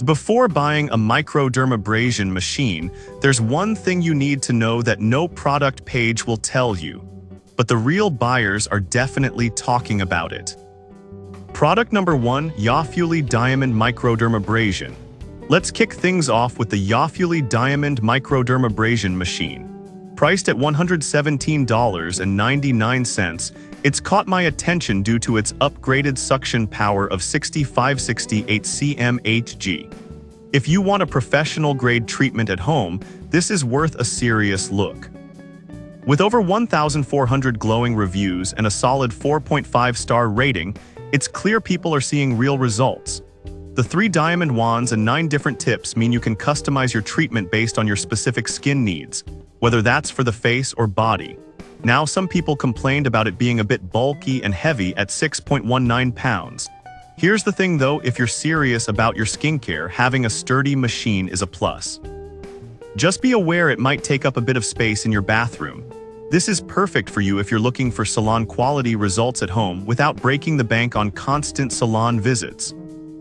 Before buying a microdermabrasion machine, there's one thing you need to know that no product page will tell you. But the real buyers are definitely talking about it. Product number 1, Yafuli Diamond Microdermabrasion. Let's kick things off with the Yafuli Diamond Microdermabrasion machine. Priced at $117.99, it's caught my attention due to its upgraded suction power of 6568 cm/Hg. If you want a professional-grade treatment at home, this is worth a serious look. With over 1,400 glowing reviews and a solid 4.5-star rating, it's clear people are seeing real results. The 3 diamond wands and 9 different tips mean you can customize your treatment based on your specific skin needs, whether that's for the face or body. Now, some people complained about it being a bit bulky and heavy at 6.19 pounds. Here's the thing though, if you're serious about your skincare, having a sturdy machine is a plus. Just be aware it might take up a bit of space in your bathroom. This is perfect for you if you're looking for salon-quality results at home without breaking the bank on constant salon visits.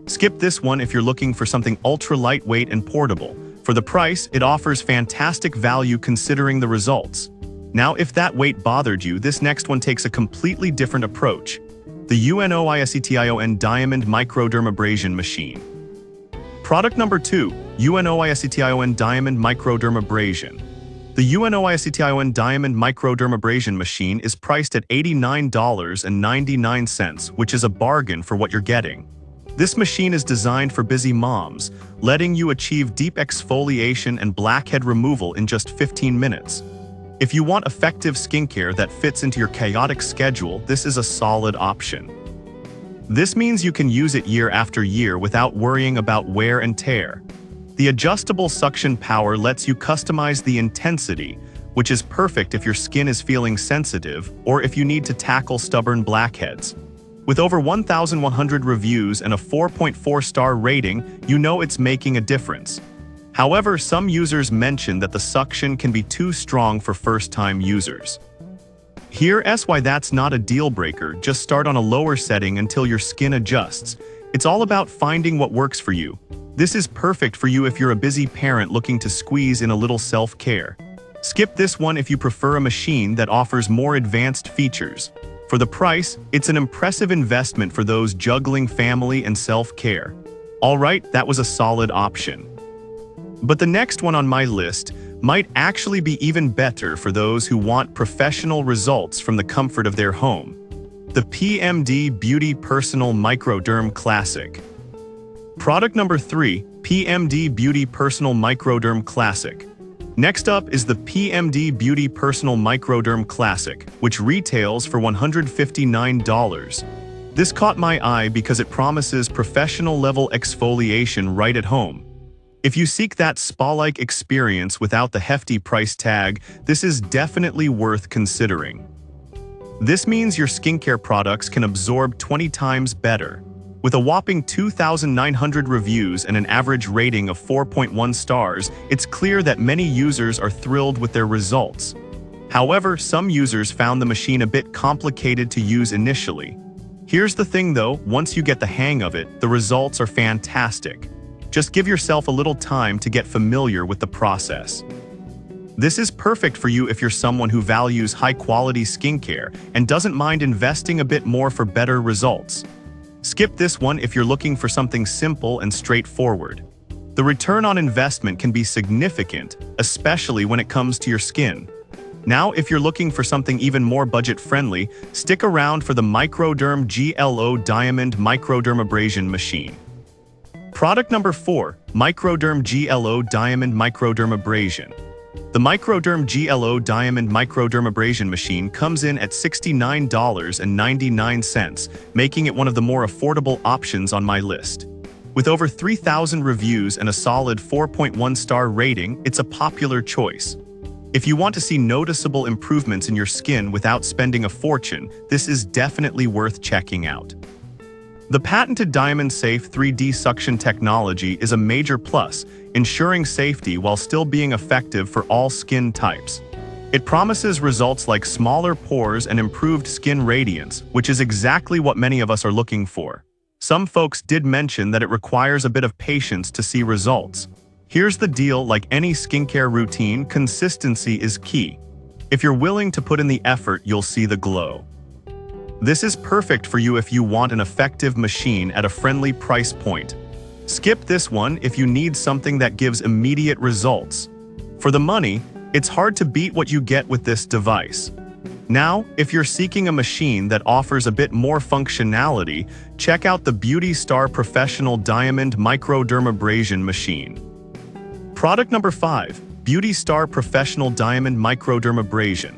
Skip this one if you're looking for something ultra-lightweight and portable. For the price, it offers fantastic value considering the results. Now, if that weight bothered you, this next one takes a completely different approach. The UNOISETION Diamond Microdermabrasion Machine. Product number 2, UNOISETION Diamond Microdermabrasion. The UNOISETION Diamond Microdermabrasion Machine is priced at $89.99, which is a bargain for what you're getting. This machine is designed for busy moms, letting you achieve deep exfoliation and blackhead removal in just 15 minutes. If you want effective skincare that fits into your chaotic schedule, this is a solid option. This means you can use it year after year without worrying about wear and tear. The adjustable suction power lets you customize the intensity, which is perfect if your skin is feeling sensitive or if you need to tackle stubborn blackheads. With over 1,100 reviews and a 4.4-star rating, you know it's making a difference. However, some users mention that the suction can be too strong for first-time users. Here's why that's not a deal-breaker. Just start on a lower setting until your skin adjusts. It's all about finding what works for you. This is perfect for you if you're a busy parent looking to squeeze in a little self-care. Skip this one if you prefer a machine that offers more advanced features. For the price, it's an impressive investment for those juggling family and self-care. Alright, that was a solid option. But the next one on my list might actually be even better for those who want professional results from the comfort of their home. The PMD Beauty Personal Microderm Classic. Product number 3, PMD Beauty Personal Microderm Classic. Next up is the PMD Beauty Personal Microderm Classic, which retails for $159. This caught my eye because it promises professional-level exfoliation right at home. If you seek that spa-like experience without the hefty price tag, this is definitely worth considering. This means your skincare products can absorb 20 times better. With a whopping 2,900 reviews and an average rating of 4.1 stars, it's clear that many users are thrilled with their results. However, some users found the machine a bit complicated to use initially. Here's the thing though, once you get the hang of it, the results are fantastic. Just give yourself a little time to get familiar with the process. This is perfect for you if you're someone who values high-quality skincare and doesn't mind investing a bit more for better results. Skip this one if you're looking for something simple and straightforward. The return on investment can be significant, especially when it comes to your skin. Now, if you're looking for something even more budget-friendly, stick around for the Microderm GLO Diamond Microdermabrasion Machine. Product number 4, Microderm GLO Diamond Microdermabrasion. The Microderm GLO Diamond Microdermabrasion Machine comes in at $69.99, making it one of the more affordable options on my list. With over 3,000 reviews and a solid 4.1-star rating, it's a popular choice. If you want to see noticeable improvements in your skin without spending a fortune, this is definitely worth checking out. The patented diamond-safe 3D suction technology is a major plus, ensuring safety while still being effective for all skin types. It promises results like smaller pores and improved skin radiance, which is exactly what many of us are looking for. Some folks did mention that it requires a bit of patience to see results. Here's the deal, like any skincare routine, consistency is key. If you're willing to put in the effort, you'll see the glow. This is perfect for you if you want an effective machine at a friendly price point. Skip this one if you need something that gives immediate results. For the money, it's hard to beat what you get with this device. Now, if you're seeking a machine that offers a bit more functionality, check out the Beauty Star Professional Diamond Microdermabrasion Machine. Product number 5, Beauty Star Professional Diamond Microdermabrasion.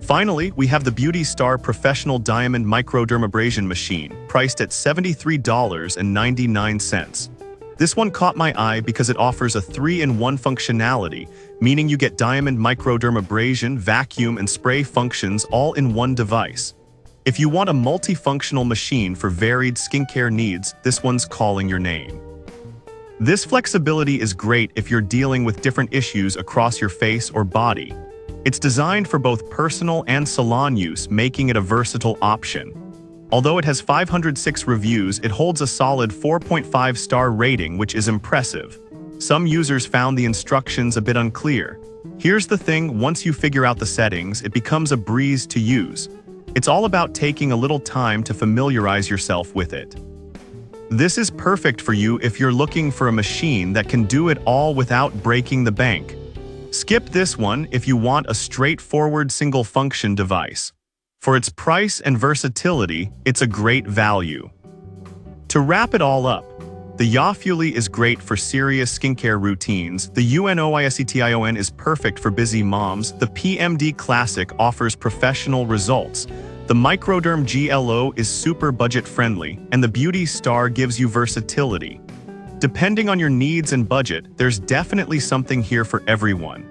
Finally, we have the Beauty Star Professional Diamond Microdermabrasion Machine, priced at $73.99. This one caught my eye because it offers a 3-in-1 functionality, meaning you get diamond microdermabrasion, vacuum, and spray functions all in one device. If you want a multifunctional machine for varied skincare needs, this one's calling your name. This flexibility is great if you're dealing with different issues across your face or body. It's designed for both personal and salon use, making it a versatile option. Although it has 506 reviews, it holds a solid 4.5-star rating, which is impressive. Some users found the instructions a bit unclear. Here's the thing, once you figure out the settings, it becomes a breeze to use. It's all about taking a little time to familiarize yourself with it. This is perfect for you if you're looking for a machine that can do it all without breaking the bank. Skip this one if you want a straightforward single-function device. For its price and versatility, it's a great value. To wrap it all up, the Yafuli is great for serious skincare routines, the Unoisetion is perfect for busy moms, the PMD Classic offers professional results, the Microderm GLO is super budget-friendly, and the Beauty Star gives you versatility. Depending on your needs and budget, there's definitely something here for everyone.